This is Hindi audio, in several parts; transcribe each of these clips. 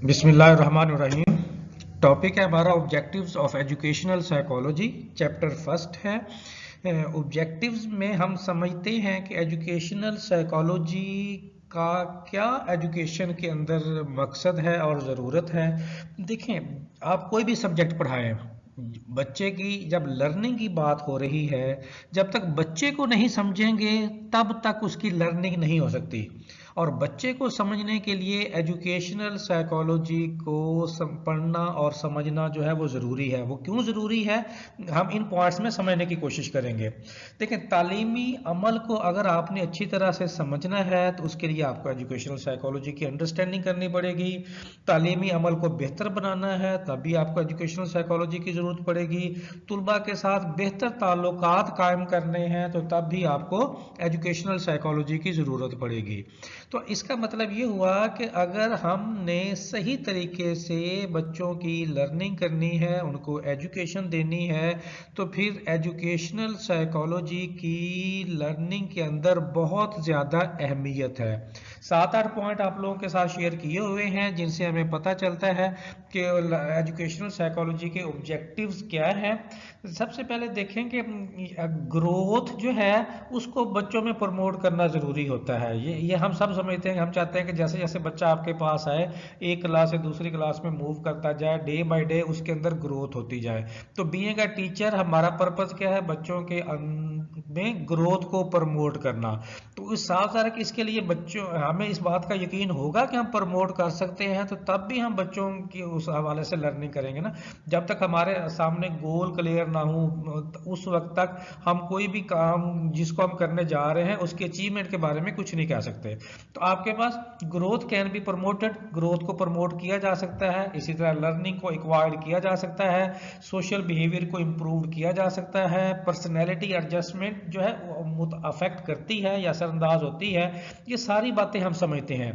बिस्मिल्लाहिर्रहमानिर्रहीम। टॉपिक है हमारा objectives of educational psychology. Chapter first है। ऑब्जेक्टिव्स में हम समझते हैं कि एजुकेशनल साइकोलॉजी का क्या एजुकेशन के अंदर मकसद है और ज़रूरत है। देखें, आप कोई भी सब्जेक्ट पढ़ाएं, बच्चे की जब लर्निंग की बात हो रही है, जब तक बच्चे को नहीं समझेंगे तब तक उसकी लर्निंग नहीं हो सकती। और बच्चे को समझने के लिए एजुकेशनल साइकोलॉजी को पढ़ना और समझना जो है वो ज़रूरी है। वो क्यों ज़रूरी है, हम इन पॉइंट्स में समझने की कोशिश करेंगे। देखें, तालीमी अमल को अगर आपने अच्छी तरह से समझना है तो उसके लिए आपको एजुकेशनल साइकोलॉजी की अंडरस्टैंडिंग करनी पड़ेगी। तालीमी अमल को बेहतर बनाना है तभी आपको एजुकेशनल साइकोलॉजी की ज़रूरत पड़ेगी। तुलबा के साथ बेहतर ताल्लुकात कायम करने हैं तो तब भी आपको एजुकेशनल साइकोलॉजी की ज़रूरत पड़ेगी। तो इसका मतलब ये हुआ कि अगर हमने सही तरीके से बच्चों की लर्निंग करनी है, उनको एजुकेशन देनी है, तो फिर एजुकेशनल साइकोलॉजी की लर्निंग के अंदर बहुत ज़्यादा अहमियत है। 7-8 पॉइंट आप लोगों के साथ शेयर किए हुए हैं जिनसे हमें पता चलता है कि एजुकेशनल साइकोलॉजी के ऑब्जेक्टिव्स क्या हैं। सबसे पहले देखें कि ग्रोथ जो है उसको बच्चों में प्रमोट करना ज़रूरी होता है। ये हम सब समझते हैं। हम चाहते हैं कि जैसे जैसे बच्चा आपके पास आए, एक क्लास से दूसरी क्लास में मूव करता जाए, डे बाय डे उसके अंदर ग्रोथ होती जाए। तो बीइंग अ टीचर हमारा पर्पज़ क्या है, बच्चों के में ग्रोथ को प्रमोट करना। तो इस साफ सारा कि इसके लिए बच्चों हमें इस बात का यकीन होगा कि हम प्रमोट कर सकते हैं तो तब भी हम बच्चों की उस हवाले से लर्निंग करेंगे ना। जब तक हमारे सामने गोल क्लियर ना हो उस वक्त तक हम कोई भी काम जिसको हम करने जा रहे हैं उसके अचीवमेंट के बारे में कुछ नहीं कह सकते। तो आपके पास growth can be promoted, growth को प्रमोट किया जा सकता है। इसी तरह लर्निंग को एक्वायर्ड किया जा सकता है, सोशल बिहेवियर को इम्प्रूव किया जा सकता है, पर्सनैलिटी एडजस्टमेंट जो है वो अफेक्ट करती है या असरअंदाज होती है। ये सारी बातें हम समझते हैं।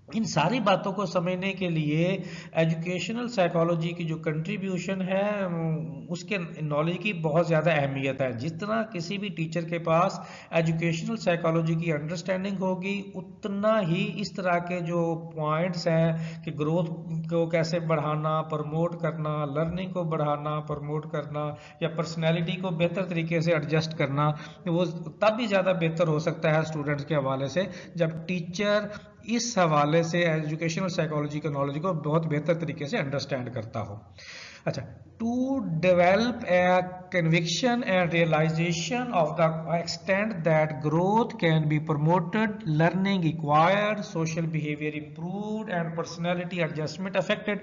इन सारी बातों को समझने के लिए एजुकेशनल साइकोलॉजी की जो कंट्रीब्यूशन है उसके नॉलेज की बहुत ज़्यादा अहमियत है। जितना किसी भी टीचर के पास एजुकेशनल साइकोलॉजी की अंडरस्टैंडिंग होगी उतना ही इस तरह के जो पॉइंट्स हैं कि ग्रोथ को कैसे बढ़ाना, प्रमोट करना, लर्निंग को बढ़ाना, प्रमोट करना या पर्सनैलिटी को बेहतर तरीके से एडजस्ट करना, वो तब भी ज़्यादा बेहतर हो सकता है स्टूडेंट्स के हवाले से जब टीचर इस हवाले से एजुकेशनल साइकोलॉजी के नॉलेज को बहुत बेहतर तरीके से अंडरस्टैंड करता हो। अच्छा, to develop a conviction and realization of the extent that growth can be promoted, learning acquired, social behavior improved, and personality adjustment affected.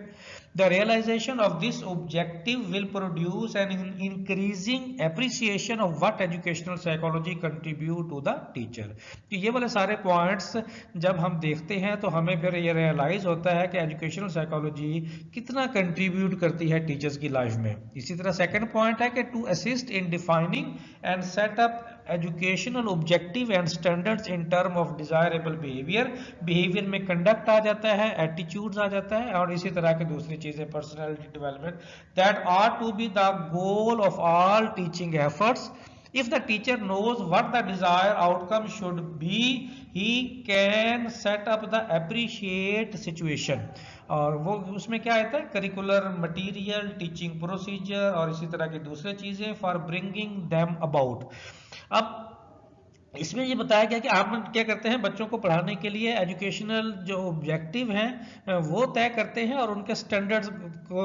The realization of this objective will produce an increasing appreciation of what educational psychology contribute to the teacher. तो ये वाले सारे पॉइंट्स जब हम देखते हैं तो हमें फिर ये रियलाइज होता है कि एजुकेशनल साइकोलॉजी कितना कंट्रीब्यूट करती है टीचर्स की लाइफ में। इसी तरह सेकंड पॉइंट है कि to assist in defining and set up educational objective and standards in term of desirable behaviour. Behaviour में कंडक्ट आ जाता है, एटीट्यूड्स आ जाता है और इसी तरह की दूसरी चीजें, personality development, that are to be the goal of all teaching efforts. If the teacher knows what the desired outcome should be, he can set up the appreciate situation. और वो उसमें क्या आता है, करिकुलर मटेरियल, टीचिंग प्रोसीजर और इसी तरह की दूसरी चीजें फॉर ब्रिंगिंग देम अबाउट। अब इसमें ये बताया गया कि आप क्या करते हैं, बच्चों को पढ़ाने के लिए एजुकेशनल जो ऑब्जेक्टिव हैं वो तय करते हैं और उनके स्टैंडर्ड्स को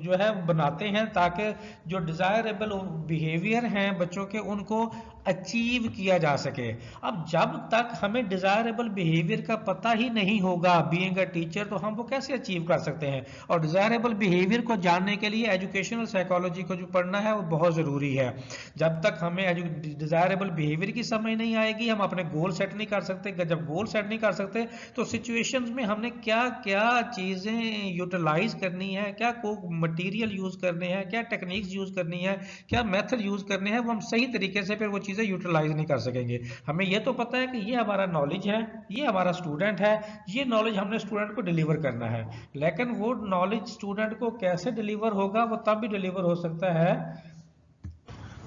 जो है बनाते हैं ताकि जो डिज़ायरेबल बिहेवियर हैं बच्चों के उनको अचीव किया जा सके। अब जब तक हमें डिज़ायरेबल बिहेवियर का पता ही नहीं होगा बीइंग अ टीचर तो हम वो कैसे अचीव कर सकते हैं। और डिज़ायरेबल बिहेवियर को जानने के लिए एजुकेशनल साइकोलॉजी को जो पढ़ना है वो बहुत ज़रूरी है। जब तक हमें डिज़ायरेबल बिहेवियर की समझ नहीं आएगी हम अपने गोल सेट नहीं कर सकते। जब गोल सेट नहीं कर सकते तो सिचुएशंस में हमने क्या क्या चीज़ें यूटिलाइज करनी है, क्या को मटेरियल यूज़ करने हैं, क्या टेक्निक्स यूज़ करनी है, क्या मेथड यूज़ करने हैं, वो हम सही तरीके से फिर वो चीज़ें यूटिलाइज नहीं कर सकेंगे। हमें ये तो पता है कि ये हमारा नॉलेज है, ये हमारा स्टूडेंट है, ये नॉलेज हमने स्टूडेंट को डिलीवर करना है, लेकिन वो नॉलेज स्टूडेंट को कैसे डिलीवर होगा वो तब भी डिलीवर हो सकता है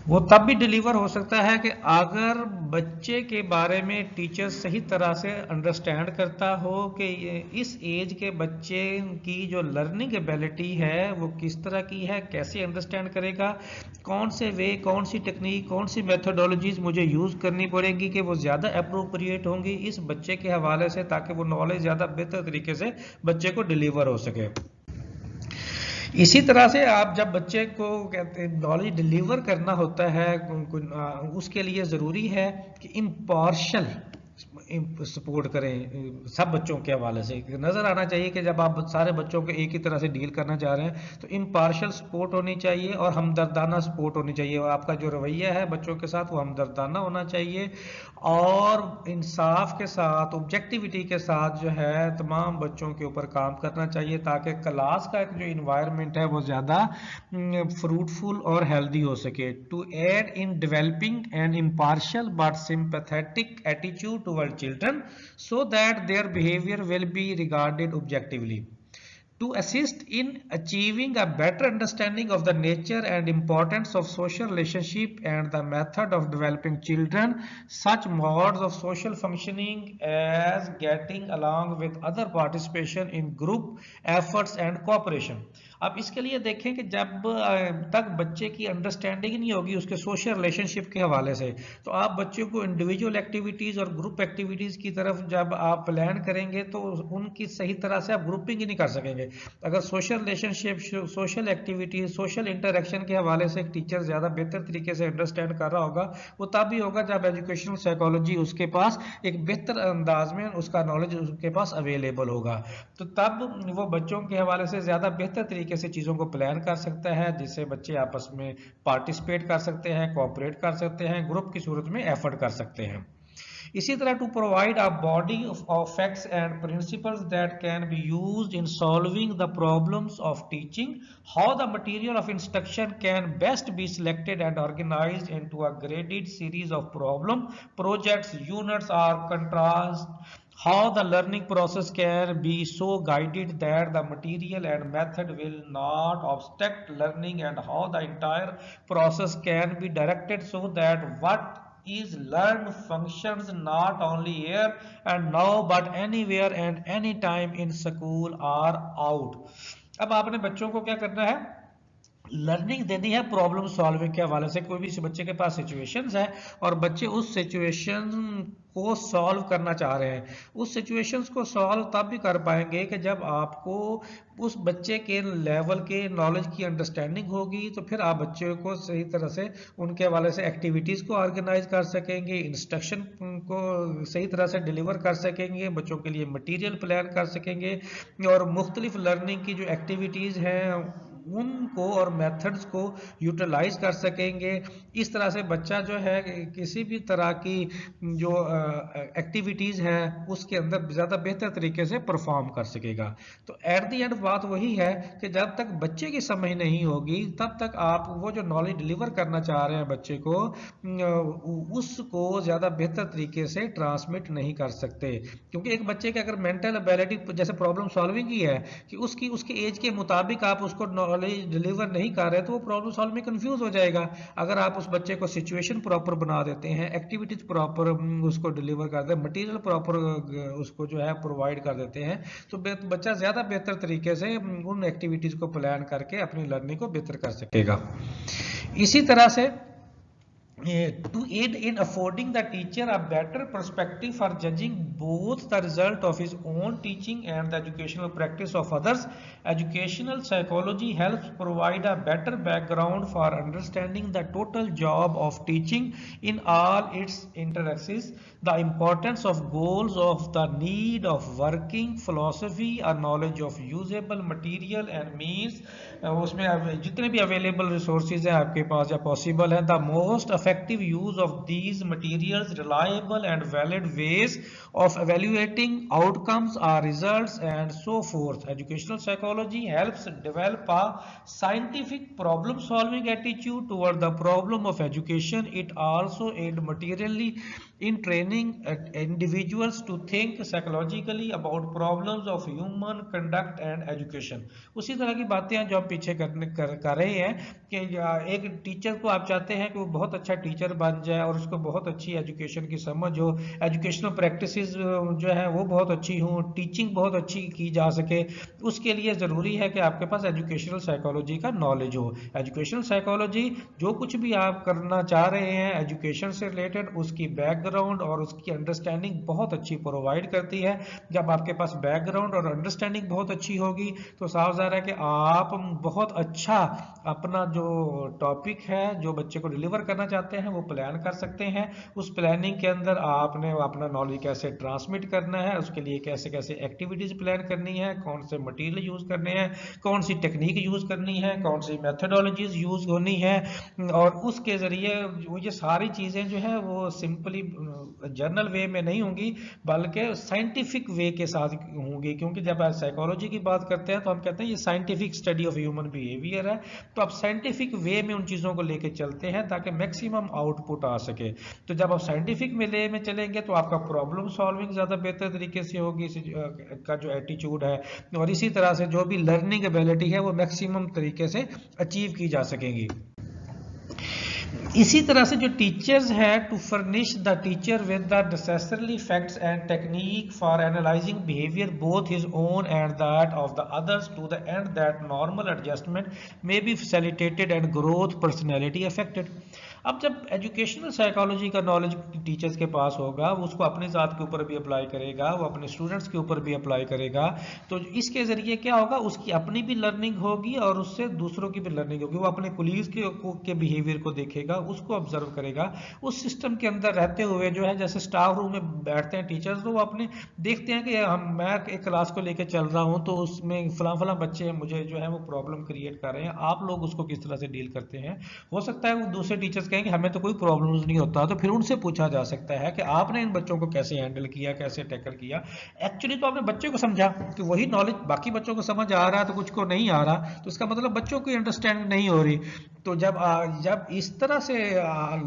वो तब भी डिलीवर हो सकता है कि अगर बच्चे के बारे में टीचर सही तरह से अंडरस्टैंड करता हो कि इस एज के बच्चे की जो लर्निंग एबिलिटी है वो किस तरह की है, कैसे अंडरस्टैंड करेगा, कौन से वे, कौन सी टेक्निक, कौन सी मेथोडोलॉजीज मुझे यूज़ करनी पड़ेगी कि वो ज़्यादा अप्रोप्रिएट होंगी इस बच्चे के हवाले से, ताकि वो नॉलेज ज़्यादा बेहतर तरीके से बच्चे को डिलीवर हो सके। इसी तरह से आप जब बच्चे को कहते नॉलेज डिलीवर करना होता है उसके लिए ज़रूरी है कि इम्पार्शल सपोर्ट करें। सब बच्चों के हवाले से नज़र आना चाहिए कि जब आप सारे बच्चों को एक ही तरह से डील करना चाह रहे हैं तो इम्पार्शल सपोर्ट होनी चाहिए और हमदर्दाना सपोर्ट होनी चाहिए। और आपका जो रवैया है बच्चों के साथ वो हमदर्दाना होना चाहिए और इंसाफ के साथ, ऑब्जेक्टिविटी के साथ जो है तमाम बच्चों के ऊपर काम करना चाहिए, ताकि क्लास का एक जो इन्वायरमेंट है वो ज़्यादा फ्रूटफुल और हेल्दी हो सके। To aid in developing an impartial but sympathetic attitude toward children so that their behavior will be regarded objectively. To assist in achieving a better understanding of the nature and importance of social relationship and the method of developing children, such modes of social functioning as getting along with other participation in group efforts and cooperation. अब इसके लिए देखें कि जब तक बच्चे की अंडरस्टैंडिंग नहीं होगी उसके सोशल रिलेशनशिप के हवाले से, तो आप बच्चों को इंडिविजुअल एक्टिविटीज़ और ग्रुप एक्टिविटीज़ की तरफ जब आप प्लान करेंगे तो उनकी सही तरह से आप ग्रुपिंग ही नहीं कर सकेंगे। अगर social relationship, social activities, social interaction के हवाले से एक टीचर ज़्यादा बेहतर तरीके से अंडरस्टैंड कर रहा होगा, वो तब भी होगा जब एजुकेशनल साइकोलॉजी उसके पास एक बेहतर अंदाज में उसका नॉलेज उसके पास अवेलेबल होगा। तो तब वो बच्चों के हवाले से ज़्यादा बेहतर तरीके से चीज़ों को प्लान कर सकता है, जिससे बच्चे आपस में पार्टिसिपेट कर सकते हैं, कोऑपरेट कर सकते हैं, ग्रुप की सूरत में एफर्ट कर सकते हैं। इसी तरह to provide a body of facts and principles that can be used in solving the problems of teaching, how the material of instruction can best be selected and organised into a graded series of problem, projects, units और contrast, how the learning process can be so guided that the material and method will not obstruct learning, and how the entire process can be directed so that what is learned functions not only here and now but anywhere and anytime in school or out. अब आपने बच्चों को क्या करना है, लर्निंग देनी है प्रॉब्लम सॉल्विंग के हवाले से। कोई भी बच्चे के पास सिचुएशंस है और बच्चे उस सिचुएशन को सॉल्व करना चाह रहे हैं, उस सिचुएशंस को सॉल्व तब भी कर पाएंगे कि जब आपको उस बच्चे के लेवल के नॉलेज की अंडरस्टैंडिंग होगी, तो फिर आप बच्चे को सही तरह से उनके हवाले से एक्टिविटीज़ को ऑर्गेनाइज कर सकेंगे, इंस्ट्रक्शन को सही तरह से डिलीवर कर सकेंगे, बच्चों के लिए मटीरियल प्लान कर सकेंगे और मुख्तलिफ लर्निंग की जो एक्टिविटीज़ हैं उनको और मेथड्स को यूटिलाइज कर सकेंगे। इस तरह से बच्चा जो है किसी भी तरह की जो एक्टिविटीज़ हैं उसके अंदर ज़्यादा बेहतर तरीके से परफॉर्म कर सकेगा। तो एट द एंड बात वही है कि जब तक बच्चे की समझ नहीं होगी तब तक आप वो जो नॉलेज डिलीवर करना चाह रहे हैं बच्चे को उसको ज़्यादा बेहतर तरीके से ट्रांसमिट नहीं कर सकते। क्योंकि एक बच्चे की अगर मेंटल एबिलिटी जैसे प्रॉब्लम सॉल्विंग की है कि उसके एज के मुताबिक आप उसको नॉलेज डिलीवर नहीं कर रहे तो वो प्रॉब्लम सॉल्व में कंफ्यूज हो जाएगा। अगर आप उस बच्चे को सिचुएशन प्रॉपर बना देते हैं, एक्टिविटीज प्रॉपर उसको डिलीवर कर देते हैं, मटेरियल प्रॉपर उसको जो है प्रोवाइड कर देते हैं, तो बच्चा ज़्यादा बेहतर तरीके से उन एक्टिविटीज को प्लान करके अपनी लर्निंग को बेहतर कर सकेगा। इसी तरह से to aid in affording the teacher a better perspective for judging both the result of his own teaching and the educational practice of others, educational psychology helps provide a better background for understanding the total job of teaching in all its intricacies, the importance of goals, of the need of working philosophy, a knowledge of usable material and means, उसमें जितने भी अवेलेबल रिसोर्सेज हैं आपके पास या पॉसिबल है, the most effective use of these materials, reliable and valid ways of evaluating outcomes or results, and so forth. Educational psychology helps develop a scientific problem solving attitude toward the problem of education. It also aids materially in training individuals to think psychologically about problems of human conduct and education। उसी तरह की बातें हैं जो हम पीछे कर रहे हैं कि एक टीचर को आप चाहते हैं कि वो बहुत अच्छा टीचर बन जाए और उसको बहुत अच्छी एजुकेशन की समझ हो, एजुकेशनल प्रैक्टिसेस जो है वो बहुत अच्छी हो, टीचिंग बहुत अच्छी की जा सके। उसके लिए ज़रूरी है कि आपके पास एजुकेशनल साइकोलॉजी का नॉलेज हो। एजुकेशनल साइकोलॉजी जो कुछ भी आप करना चाह रहे हैं एजुकेशन से रिलेटेड, उसकी बैकग्राउंड और उसकी अंडरस्टैंडिंग बहुत अच्छी प्रोवाइड करती है। जब आपके पास बैकग्राउंड और अंडरस्टैंडिंग बहुत अच्छी होगी तो साफ ज़ाहिर है कि आप बहुत अच्छा अपना जो टॉपिक है जो बच्चे को डिलीवर करना चाहते हैं वो प्लान कर सकते हैं। उस प्लानिंग के अंदर आपने अपना नॉलेज कैसे ट्रांसमिट करना है, उसके लिए कैसे कैसे एक्टिविटीज प्लान करनी है, कौन से मटेरियल यूज करने हैं, कौन सी टेक्निक यूज करनी है, कौन सी मेथडोलॉजीज यूज होनी है, और उसके जरिए ये सारी चीज़ें जो है वो सिंपली जर्नल वे में नहीं होंगी बल्कि साइंटिफिक वे के साथ होंगी। क्योंकि जब आप साइकोलॉजी की बात करते हैं तो हम कहते हैं ये scientific study of human behaviour है, तो आप साइंटिफिक वे में उन चीज़ों को लेके चलते हैं ताकि मैक्सिमम आउटपुट आ सके। तो जब आप साइंटिफिक वे में चलेंगे तो आपका प्रॉब्लम सॉल्विंग ज़्यादा बेहतर तरीके से होगी, का जो एटीट्यूड है, और इसी तरह से जो भी लर्निंग एबिलिटी है वो मैक्सिमम तरीके से अचीव की जा सकेगी। इसी तरह से जो टीचर्स है to furnish the teacher with the necessary facts and technique for analysing behaviour both his own and that of the others to the end that normal adjustment may be facilitated and growth personality affected. अब जब एजुकेशनल साइकोलॉजी का नॉलेज टीचर्स के पास होगा वो उसको अपनी ज़ात के ऊपर भी अप्लाई करेगा, वो अपने स्टूडेंट्स के ऊपर भी अप्लाई करेगा, तो इसके ज़रिए क्या होगा, उसकी अपनी भी लर्निंग होगी और उससे दूसरों की भी लर्निंग होगी। वो अपने कोलीग्स के बिहेवियर को देखेगा, उसको ऑब्जर्व करेगा। उस सिस्टम के अंदर रहते हुए जो है, जैसे स्टाफ रूम में बैठते हैं टीचर्स तो वो अपने देखते हैं कि मैं एक क्लास को लेकर चल रहा हूँ तो उसमें फला बच्चे मुझे जो है वो प्रॉब्लम क्रिएट कर रहे हैं, आप लोग उसको किस तरह से डील करते हैं। हो सकता है वो दूसरे टीचर्स कहेंगे हमें तो कोई प्रॉब्लम्स नहीं होता, तो फिर उनसे पूछा जा सकता है कि आपने इन बच्चों को कैसे हैंडल किया, कैसे टैकल किया। एक्चुअली तो आपने बच्चे को समझा कि वही नॉलेज बाकी बच्चों को समझ आ रहा है तो कुछ को नहीं आ रहा, तो इसका मतलब बच्चों की अंडरस्टैंडिंग नहीं हो रही। तो जब इस तरह से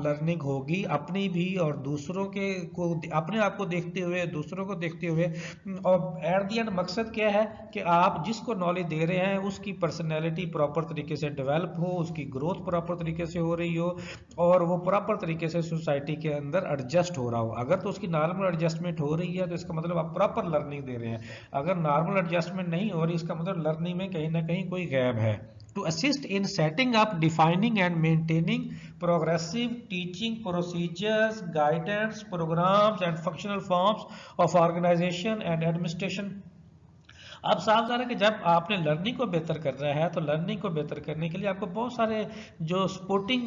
लर्निंग होगी अपनी भी और दूसरों के को, अपने आप को देखते हुए दूसरों को देखते हुए, और एट द एंड मकसद क्या है कि आप जिसको नॉलेज दे रहे हैं उसकी पर्सनैलिटी प्रॉपर तरीके से डेवलप हो, उसकी ग्रोथ प्रॉपर तरीके से हो रही हो और वो प्रॉपर तरीके से सोसाइटी के अंदर एडजस्ट हो रहा हो। अगर तो उसकी नॉर्मल एडजस्टमेंट हो रही है तो इसका मतलब आप प्रॉपर लर्निंग दे रहे हैं। अगर नॉर्मल एडजस्टमेंट नहीं हो रही इसका मतलब लर्निंग में कहीं ना कहीं कोई गैप है। To assist in setting up, defining and maintaining progressive teaching procedures, guidance, programs and functional forms of organization and administration। अब साफ ज़ाहिर है कि जब आपने लर्निंग को बेहतर करना है तो लर्निंग को बेहतर करने के लिए आपको बहुत सारे जो सपोर्टिंग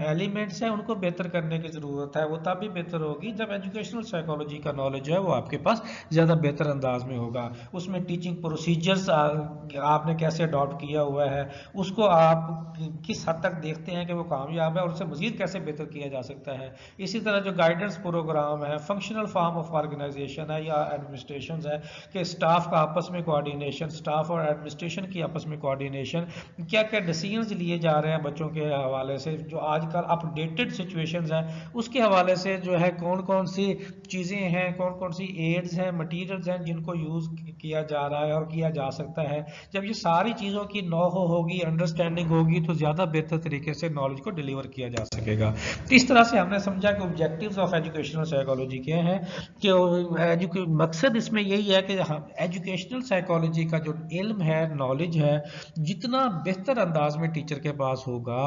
एलिमेंट्स हैं उनको बेहतर करने की ज़रूरत है। वो तभी बेहतर होगी जब एजुकेशनल साइकोलॉजी का नॉलेज है वो आपके पास ज़्यादा बेहतर अंदाज में होगा। उसमें टीचिंग प्रोसीजर्स आपने कैसे अडॉप्ट किया हुआ है, उसको आप किस हद तक देखते हैं कि वो कामयाब है और उससे मज़ीद कैसे बेहतर किया जा सकता है। इसी तरह जो गाइडेंस प्रोग्राम है, फंक्शनल फॉर्म ऑफ ऑर्गेनाइजेशन है या एडमिनिस्ट्रेशन है कि स्टाफ का आपस में कोऑर्डिनेशन, स्टाफ और एडमिनिस्ट्रेशन की आपस में कोऑर्डिनेशन, क्या क्या डिसीजंस लिए जा रहे हैं बच्चों के हवाले से, जो आजकल अपडेटेड सिचुएशंस हैं उसके हवाले से जो है कौन कौन सी चीज़ें हैं, कौन कौन सी एड्स हैं, मटेरियल्स हैं जिनको यूज़ किया जा रहा है और किया जा सकता है। जब ये सारी चीज़ों की नॉलेज होगी, अंडरस्टैंडिंग होगी तो ज़्यादा बेहतर तरीके से नॉलेज को डिलीवर किया जा सकेगा। तो इस तरह से हमने समझा कि ऑब्जेक्टिव्स ऑफ एजुकेशनल साइकोलॉजी क्या हैं, कि मकसद इसमें यही है कि हम एजुकेशनल साइकोलॉजी का जो इल्म है, नॉलेज है, जितना बेहतर अंदाज में टीचर के पास होगा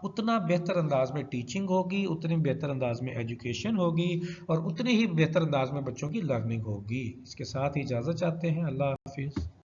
उतना बेहतर अंदाज में टीचिंग होगी, उतनी बेहतर अंदाज में एजुकेशन होगी और उतनी ही बेहतर अंदाज में बच्चों की लर्निंग होगी। इसके साथ ही इजाज़त चाहते हैं। अल्लाह हाफिज़।